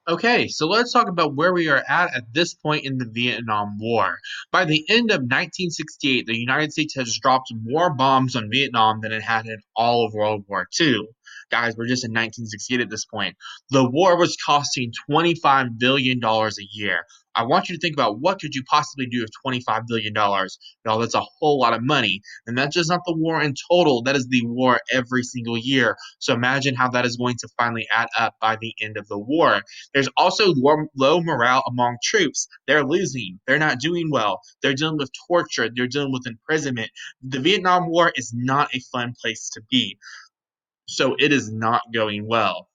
Okay, so let's talk about where we are at this point in the Vietnam War. By the end of 1968, the United States has dropped more bombs on Vietnam than it had in all of World War II. Guys, we're just in 1968 at this point. The war was costing $25 billion a year. I want you to think about what could you possibly do with $25 billion. Now, that's a whole lot of money. And that's just not the war in total. That is the war every single year. So imagine how that is going to finally add up by the end of the war. There's also low morale among troops. They're losing. They're not doing well. They're dealing with torture. They're dealing with imprisonment. The Vietnam War is not a fun place to be. So it is not going well.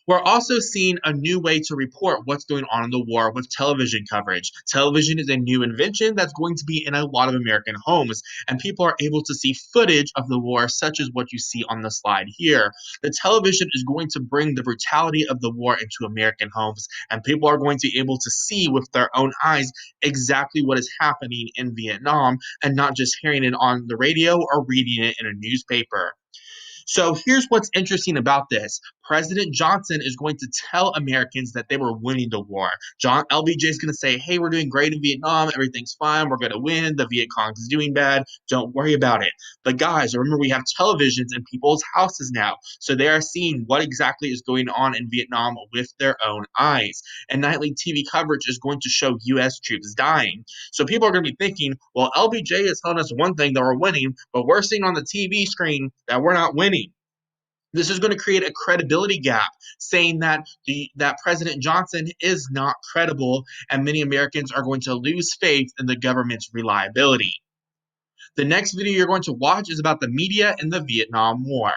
We're also seeing a new way to report what's going on in the war with television coverage. Television is a new invention that's going to be in a lot of American homes, and people are able to see footage of the war, such as what you see on the slide here. The television is going to bring the brutality of the war into American homes, and people are going to be able to see with their own eyes exactly what is happening in Vietnam and not just hearing it on the radio or reading it in a newspaper. So here's what's interesting about this. President Johnson is going to tell Americans that they were winning the war. LBJ is going to say, hey, we're doing great in Vietnam. Everything's fine. We're going to win. The Viet Cong is doing bad. Don't worry about it. But guys, remember we have televisions in people's houses now. So they are seeing what exactly is going on in Vietnam with their own eyes. And nightly TV coverage is going to show U.S. troops dying. So people are going to be thinking, well, LBJ is telling us one thing that we're winning, but we're seeing on the TV screen that we're not winning. This is going to create a credibility gap, saying that that President Johnson is not credible, and many Americans are going to lose faith in the government's reliability. The next video you're going to watch is about the media in the Vietnam War.